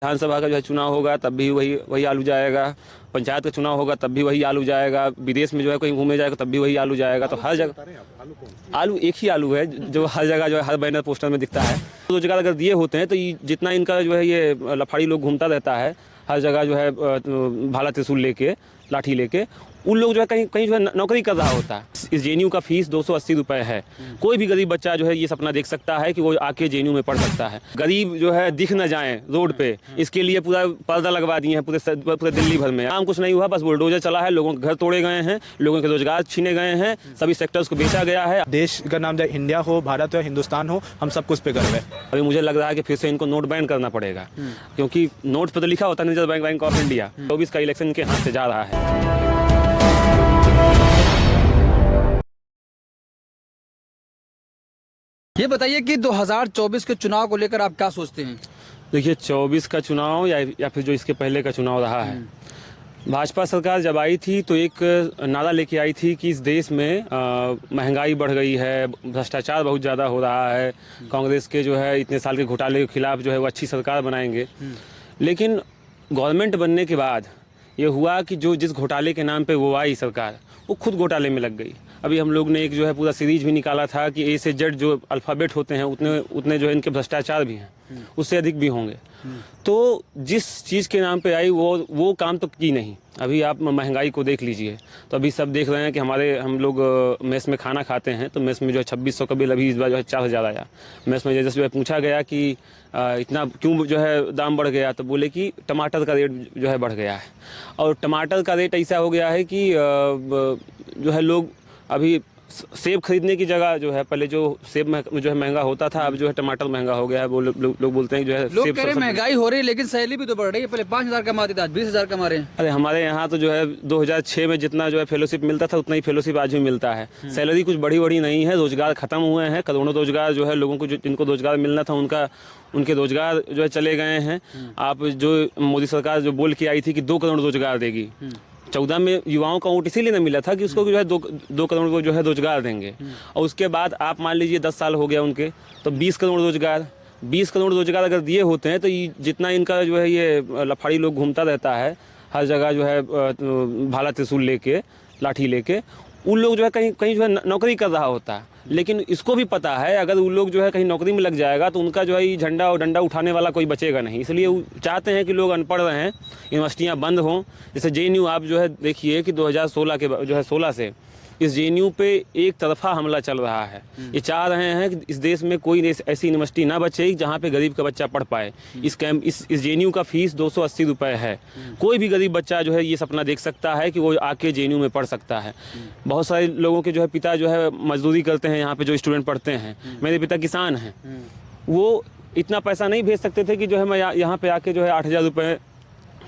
विधानसभा का जो है चुनाव होगा तब भी वही आलू जाएगा, पंचायत का चुनाव होगा तब भी वही आलू जाएगा, विदेश में जो है कहीं घूमे जाएगा तब भी वही आलू जाएगा। तो हर जगह आलू एक ही आलू है जो हर जगह जो है हर बैनर पोस्टर में दिखता है। रोजगार अगर दिए होते हैं तो जितना इनका जो है ये लफाड़ी लोग घूमता रहता है हर जगह जो है भाला त्रिशूल लेके लाठी लेके, उन लोग जो है कहीं जो है नौकरी कर रहा होता है। इस जेएनयू का फीस 280 रुपये है। कोई भी गरीब बच्चा जो है ये सपना देख सकता है कि वो आके जेएनयू में पढ़ सकता है। गरीब जो है दिख न जाए रोड पे, इसके लिए पूरा पर्दा लगवा दिए हैं पूरे दिल्ली भर में। काम कुछ नहीं हुआ, बस बुलडोजर चला है, लोगों के घर तोड़े गए हैं, लोगों के रोजगार छीने गए हैं, सभी सेक्टर्स को बेचा गया है। देश का नाम चाहे इंडिया हो, भारत हो, हिंदुस्तान हो, हम सब कुछ पे गर्व है। अभी मुझे लग रहा है कि फिर से इनको नोट बैन करना पड़ेगा, क्योंकि नोट पर तो लिखा होता है रिजर्व बैंक ऑफ इंडिया। 24 का इलेक्शन के हाथ से जा रहा है। ये बताइए कि 2024 के चुनाव को लेकर आप क्या सोचते हैं? देखिए 24 का चुनाव या फिर जो इसके पहले का चुनाव रहा है, भाजपा सरकार जब आई थी तो एक नारा लेके आई थी कि इस देश में महंगाई बढ़ गई है, भ्रष्टाचार बहुत ज़्यादा हो रहा है, कांग्रेस के जो है इतने साल के घोटाले के खिलाफ जो है वो अच्छी सरकार बनाएंगे। लेकिन गवर्नमेंट बनने के बाद ये हुआ कि जो जिस घोटाले के नाम पे वो आई सरकार, वो खुद घोटाले में लग गई। अभी हम लोग ने एक जो है पूरा सीरीज भी निकाला था कि ए से जेड जो अल्फ़ाबेट होते हैं उतने जो है इनके भ्रष्टाचार भी हैं, उससे अधिक भी होंगे। तो जिस चीज़ के नाम पे आई वो काम तो की नहीं। अभी आप महंगाई को देख लीजिए, तो अभी सब देख रहे हैं कि हम लोग मेस में खाना खाते हैं तो मेस में जो है 2600 का बिल अभी इस बार जो है 4000 आया। मेस में जैसे जो है पूछा गया कि इतना क्यों जो है दाम बढ़ गया, तो बोले कि टमाटर का रेट जो है बढ़ गया है। और टमाटर का रेट ऐसा हो गया है कि जो है लोग अभी सेब खरीदने की जगह जो है पहले जो सेब जो है महंगा होता था, अब जो है टमाटर महंगा हो गया है। वो लोग बोलते हैं जो है लोग कह रहे हैं महंगाई हो रही है, लेकिन सैलरी भी तो बढ़ रही है। पहले 5000 कमाते थे, आज 20000 कमा रहे हैं। अरे हमारे यहाँ तो जो है 2006 में जितना जो है फेलोशिप मिलता था उतना ही फेलोशिप आज भी मिलता है। सैलरी कुछ बड़ी नहीं है, रोजगार खत्म हुए हैं, करोड़ों रोजगार जो है लोगों को जिनको रोजगार मिलना था उनके रोजगार जो है चले गए हैं। आप जो मोदी सरकार जो बोल के आई थी कि 2 करोड़ रोजगार देगी, 14 में युवाओं का वोट इसीलिए ना मिला था कि उसको जो है 2 करोड़ को जो है रोजगार देंगे। और उसके बाद आप मान लीजिए 10 साल हो गया उनके, तो 20 करोड़ रोजगार अगर दिए होते हैं तो जितना इनका जो है ये लफाड़ी लोग घूमता रहता है हर जगह जो है भाला त्रिशूल लेके लाठी लेके, उन लोग जो है कहीं जो है नौकरी कर रहा होता है। लेकिन इसको भी पता है अगर उन लोग जो है कहीं नौकरी में लग जाएगा तो उनका जो है झंडा और डंडा उठाने वाला कोई बचेगा नहीं। इसलिए वो चाहते हैं कि लोग अनपढ़ रहें, यूनिवर्सिटियां बंद हों। जैसे जेएनयू आप जो है देखिए कि 2016 के जो है 16 से इस जेएनयू पे एक तरफा हमला चल रहा है। ये चाह रहे हैं कि इस देश में कोई ऐसी यूनिवर्सिटी ना बचे जहाँ पे गरीब का बच्चा पढ़ पाए। इस जेएनयू का फीस 280 रुपये है। कोई भी गरीब बच्चा जो है ये सपना देख सकता है कि वो आके जेएनयू में पढ़ सकता है। बहुत सारे लोगों के जो है पिता जो है मजदूरी करते हैं यहाँ पे, जो स्टूडेंट पढ़ते हैं। मेरे पिता किसान हैं, वो इतना पैसा नहीं भेज सकते थे कि जो है मैं यहाँ पे आके जो है 8000 रुपये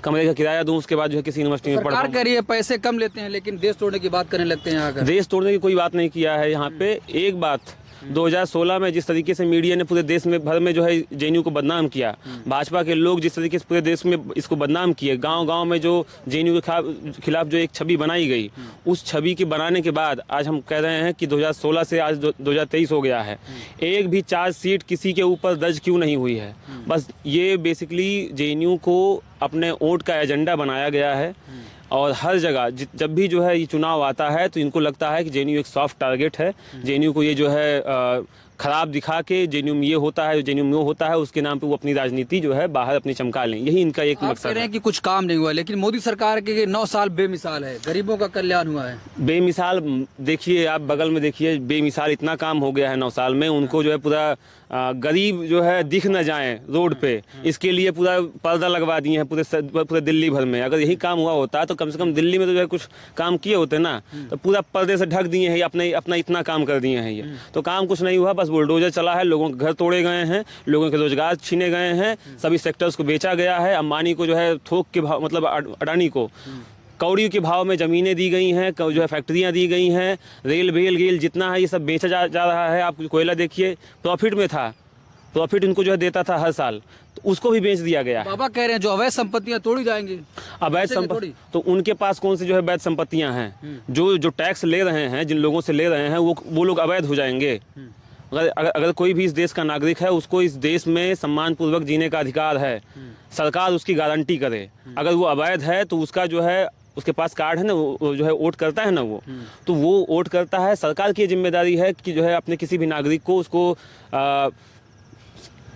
कमरे का किराया दूं, उसके बाद जो है किसी यूनिवर्सिटी में पढ़। सरकार कह रही है पैसे कम लेते हैं, लेकिन देश तोड़ने की बात करने लगते हैं। यहाँ का देश तोड़ने की कोई बात नहीं किया है यहाँ पे। एक बात 2016 में जिस तरीके से मीडिया ने पूरे देश में भर में जो है जेएनयू को बदनाम किया, भाजपा के लोग जिस तरीके से पूरे देश में इसको बदनाम किए, गांव-गांव में जो जेएनयू के खिलाफ जो एक छवि बनाई गई, उस छवि के बनाने के बाद आज हम कह रहे हैं कि 2016 से आज 2023 हो गया है, एक भी चार्जशीट किसी के ऊपर दर्ज क्यों नहीं हुई है। बस ये बेसिकली जेएनयू को अपने वोट का एजेंडा बनाया गया है। और हर जगह जब भी जो है ये चुनाव आता है तो इनको लगता है कि जेएनयू एक सॉफ्ट टारगेट है। जेएनयू को ये जो है खराब दिखा के जेएनयू में ये होता है, जेएनयू में वो होता है, उसके नाम पे वो अपनी राजनीति जो है बाहर अपनी चमका लें। यही इनका एक मकसद है। कह रहे हैं कि कुछ काम नहीं हुआ, लेकिन मोदी सरकार के 9 साल बेमिसाल है, गरीबों का कल्याण हुआ है। बेमिसाल देखिए, आप बगल में देखिए, बेमिसाल इतना काम हो गया है 9 साल में। उनको जो है पूरा गरीब जो है दिख न जाए रोड पे, इसके लिए पूरा पर्दा लगवा दिए हैं पूरे दिल्ली भर में। अगर यही काम हुआ होता तो कम से कम दिल्ली में तो जो है कुछ काम किए होते ना, तो पूरा पर्दे से ढक दिए हैं, अपना इतना काम कर दिए हैं। ये तो काम कुछ नहीं हुआ, बस बुलडोजर चला है, लोगों के घर तोड़े गए हैं, लोगों के रोजगार छीने गए हैं, सभी सेक्टर्स को बेचा गया है। अंबानी को जो है थोक के भाव, मतलब अडानी को कौड़ी के भाव में ज़मीनें दी गई हैं, जो है फैक्ट्रियाँ दी गई हैं, रेल गेल जितना है ये सब बेचा जा रहा है। आप कोयला देखिए, प्रॉफिट में था, प्रॉफिट इनको जो है देता था हर साल, तो उसको भी बेच दिया गया। बाबा कह रहे हैं जो अवैध संपत्तियां तोड़ी जाएंगी। अवैध संपत्ति तो उनके पास कौन सी जो है वैध संपत्तियां हैं? जो टैक्स ले रहे हैं, जिन लोगों से ले रहे हैं वो लोग अवैध हो जाएंगे। अगर कोई भी इस देश का नागरिक है, उसको इस देश में सम्मानपूर्वक जीने का अधिकार है। सरकार उसकी गारंटी करे। अगर वो अवैध है तो उसका जो है, उसके पास कार्ड है ना, वो जो है वोट करता है ना, वो तो वो वोट करता है। सरकार की जिम्मेदारी है कि जो है अपने किसी भी नागरिक को उसको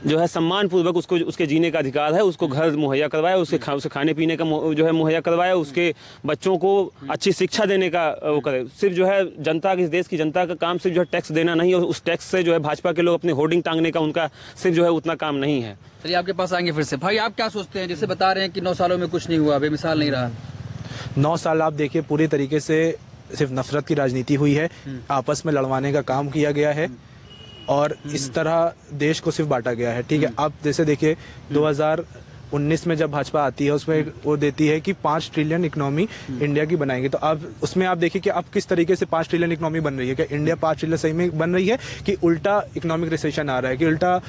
जो है सम्मानपूर्वक उसको उसके जीने का अधिकार है, उसको घर मुहैया करवाए, उसे खाने पीने का जो है मुहैया करवाए, उसके बच्चों को अच्छी शिक्षा देने का वो करे। सिर्फ जो है जनता, इस देश की जनता का काम सिर्फ जो है टैक्स देना नहीं, और उस टैक्स से जो है भाजपा के लोग अपने होर्डिंग टांगने का उनका सिर्फ जो है उतना काम नहीं है। चलिए आपके पास आएंगे फिर से। भाई आप क्या सोचते हैं, जैसे बता रहे हैं कि 9 सालों में कुछ नहीं हुआ, बेमिसाल नहीं रहा। 9 साल आप देखिए पूरी तरीके से सिर्फ नफरत की राजनीति हुई है, आपस में लड़वाने का काम किया गया है और इस तरह देश को सिर्फ बांटा गया है। ठीक है, आप जैसे देखिए 2019 में जब भाजपा आती है उसमें वो देती है कि 5 ट्रिलियन इकोनॉमी इंडिया की बनाएंगे, तो आप उसमें आप देखिए कि अब किस तरीके से 5 ट्रिलियन इकोनॉमी बन रही है। क्या इंडिया 5 ट्रिलियन सही में बन रही है कि उल्टा इकोनॉमिक रिसेशन आ रहा है, कि उल्टा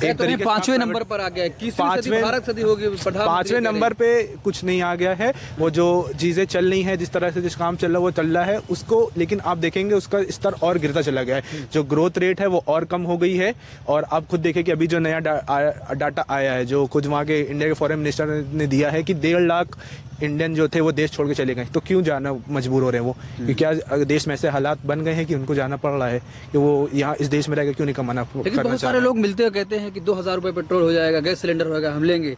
एक तरीके से 5वें नंबर पर आ गया है। 5वें नंबर पे कुछ नहीं आ गया है। वो जो चीज़ें चल रही हैं, जिस तरह से जिस काम चल रहा है वो चल रहा है उसको, लेकिन आप देखेंगे उसका स्तर और गिरता चला गया है। जो ग्रोथ रेट है वो और कम हो गई है। और आप खुद देखें कि अभी जो नया डाटा आया है, जो खुद वहाँ के इंडिया के फॉरेन मिनिस्टर ने दिया है कि 1.5 लाख इंडियन जो थे वो देश छोड़ के चले गए। तो क्यों जाना मजबूर हो रहे हैं वो? कि क्या देश में ऐसे हालात बन गए हैं कि उनको जाना पड़ रहा है कि वो यहाँ इस देश में रहकर क्यों नहीं कमाना? लेकिन बहुत सारे लोग मिलते हैं, कहते हैं कि 2000 रुपये पेट्रोल हो जाएगा, गैस सिलेंडर होगा, हम लेंगे,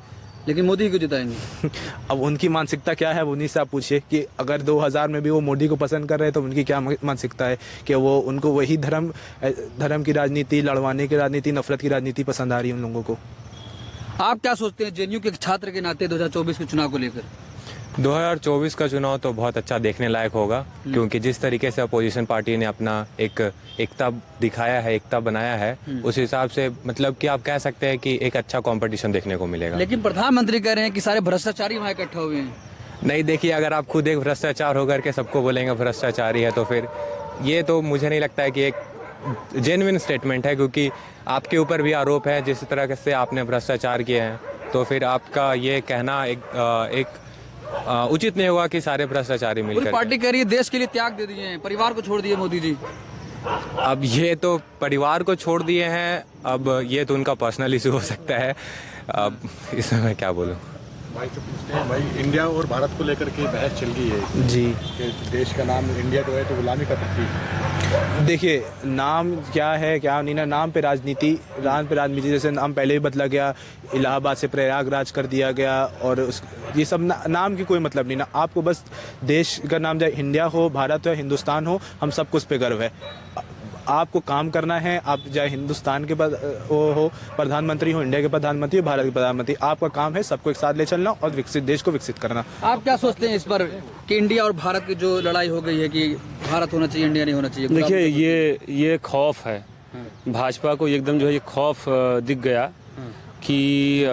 लेकिन मोदी को जिताएंगे। अब उनकी मानसिकता क्या है वो उन्हीं से आप पूछिए कि अगर 2000 में भी वो मोदी को पसंद कर रहे हैं तो उनकी क्या मानसिकता है कि वो उनको वही धर्म की राजनीति, लड़वाने की राजनीति, नफरत की राजनीति पसंद आ रही है उन लोगों को। आप क्या सोचते हैं जेएनयू के छात्र के नाते 2024 के चुनाव को लेकर? 2024 का चुनाव तो बहुत अच्छा देखने लायक होगा, क्योंकि जिस तरीके से अपोजिशन पार्टी ने अपना एकता दिखाया है, एकता बनाया है, उस हिसाब से मतलब कि आप कह सकते हैं कि एक अच्छा कंपटीशन देखने को मिलेगा। लेकिन प्रधानमंत्री कह रहे हैं कि सारे भ्रष्टाचारी वहाँ इकट्ठा हुए हैं। नहीं, देखिए, अगर आप खुद एक भ्रष्टाचार होकर के सबको बोलेंगे भ्रष्टाचारी है, तो फिर ये तो मुझे नहीं लगता है कि एक जेन्युइन स्टेटमेंट है, क्योंकि आपके ऊपर भी आरोप है जिस तरह से आपने भ्रष्टाचार किए हैं। तो फिर आपका ये कहना एक उचित नहीं होगा कि सारे भ्रष्टाचारी मिलकर। पार्टी कह रही है देश के लिए त्याग दे दिए हैं, परिवार को छोड़ दिए मोदी जी। अब ये तो परिवार को छोड़ दिए हैं, अब ये तो उनका पर्सनल इशू हो सकता है। अब इसमें मैं क्या बोलूँ। भाई से पूछते हैं, भाई इंडिया और भारत को लेकर के बहस चल रही है जी, कि देश का नाम इंडिया जो है तो गुलामी का प्रतीक है। देखिए नाम क्या है क्या नहीं ना, नाम पे राजनीति, जैसे नाम पहले ही बदला गया, इलाहाबाद से प्रयागराज कर दिया गया, और ये सब नाम की कोई मतलब नहीं ना। आपको बस देश का नाम चाहे इंडिया हो, भारत हो, हिंदुस्तान हो, हम सबको उस पर गर्व है। आपको काम करना है, आप चाहे हिंदुस्तान के हो प्रधानमंत्री हो, इंडिया के प्रधानमंत्री हो, भारत के प्रधानमंत्री, आपका काम है सबको एक साथ ले चलना और विकसित देश को विकसित करना। आप क्या सोचते हैं इस पर कि इंडिया और भारत की जो लड़ाई हो गई है कि भारत होना चाहिए, इंडिया नहीं होना चाहिए? देखिए ये खौफ है भाजपा को, एकदम जो है ये खौफ दिख गया कि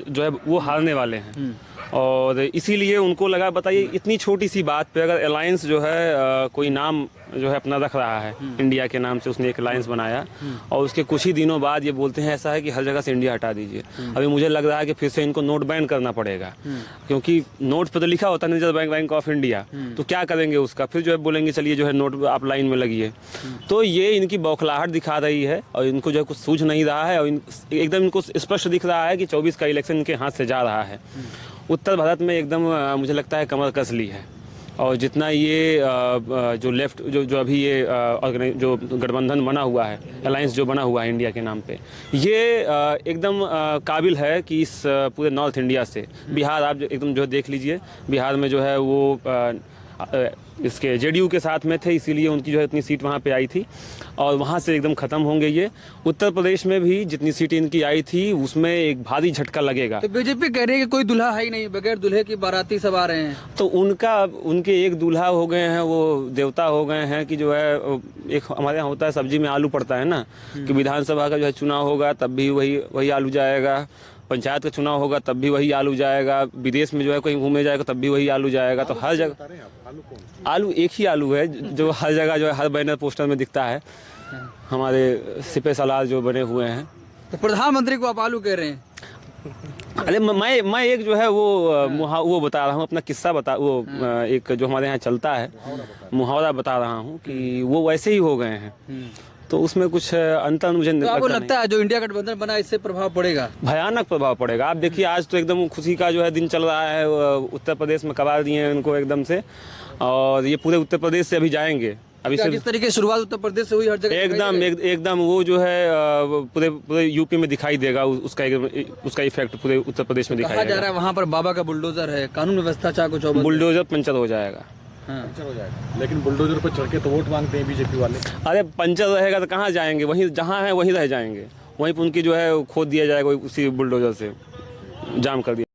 जो है वो हारने वाले हैं, और इसीलिए उनको लगा, बताइए इतनी छोटी सी बात पे अगर अलायंस जो है कोई नाम जो है अपना रख रहा है, इंडिया के नाम से उसने एक अलायंस बनाया, और उसके कुछ ही दिनों बाद ये बोलते हैं ऐसा है कि हर जगह से इंडिया हटा दीजिए। अभी मुझे लग रहा है कि फिर से इनको नोट बैन करना पड़ेगा, क्योंकि नोट पर तो लिखा होता है रिजर्व बैंक ऑफ इंडिया, तो क्या करेंगे उसका? फिर जो है बोलेंगे चलिए जो है नोट आप लाइन में लगिए। तो ये इनकी बौखलाहट दिखा रही है, और इनको जो है कुछ सूझ नहीं रहा है, और एकदम इनको स्पष्ट दिख रहा है कि 24 का इलेक्शन इनके हाथ से जा रहा है। उत्तर भारत में एकदम मुझे लगता है कमर कस ली है, और जितना ये जो लेफ्ट जो अभी ये जो गठबंधन बना हुआ है, अलायंस जो बना हुआ है इंडिया के नाम पे, ये एकदम काबिल है कि इस पूरे नॉर्थ इंडिया से, बिहार आप एकदम जो देख लीजिए, बिहार में जो है वो इसके जेडीयू के साथ में थे, इसीलिए उनकी जो है इतनी सीट वहाँ पे आई थी, और वहाँ से एकदम ख़त्म होंगे ये। उत्तर प्रदेश में भी जितनी सीटें इनकी आई थी उसमें एक भारी झटका लगेगा। तो बीजेपी कह रही है कि कोई दूल्हा है ही नहीं, बगैर दूल्हे की बाराती सब आ रहे हैं। तो उनके एक दूल्हा हो गए हैं, वो देवता हो गए हैं कि जो है एक हमारे यहाँ होता है सब्जी में आलू पड़ता है ना, कि विधानसभा का जो है चुनाव होगा तब भी वही आलू जाएगा, पंचायत का चुनाव होगा तब भी वही आलू जाएगा, विदेश में जो है कहीं घूमे जाएगा तब भी वही आलू जाएगा। तो हर जगह आलू एक ही आलू है जो हर जगह जो है हर बैनर पोस्टर में दिखता है, हमारे सिपे सलार जो बने हुए हैं। तो प्रधानमंत्री को आप आलू कह रहे हैं? अरे मैं एक जो है वो बता रहा हूँ, अपना किस्सा एक जो हमारे यहाँ चलता है मुहावरा बता रहा हूँ कि वो वैसे ही हो गए हैं। तो उसमें कुछ अंतर मुझे तो आपको लगता लगता है जो इंडिया गठबंधन बना इससे प्रभाव पड़ेगा? भयानक प्रभाव पड़ेगा। आप देखिए आज तो एकदम खुशी का जो है दिन चल रहा है, उत्तर प्रदेश में कबार दिए हैं उनको एकदम से, और ये पूरे उत्तर प्रदेश से अभी जाएंगे। अभी से जिस तरीके से शुरुआत उत्तर प्रदेश से हुई, हर जगह एकदम वो जो है पूरे पूरे यूपी में दिखाई देगा, उसका इफेक्ट पूरे उत्तर प्रदेश में दिखाई कहा जा देगा। रहा है वहाँ पर बाबा का बुलडोजर है, कानून व्यवस्था चाहे कुछ और बुलडोजर पंचर हो जाएगा। हाँ। पंचर हो जाएगा, लेकिन बुलडोजर पर चढ़ के तो वोट मांगते हैं बीजेपी वाले। अरे पंचर रहेगा तो कहाँ जाएंगे, वहीं जहाँ है वहीं रह जाएंगे, वहीं पर उनकी जो है खोद दिया जाएगा, उसी बुलडोजर से जाम कर दिया।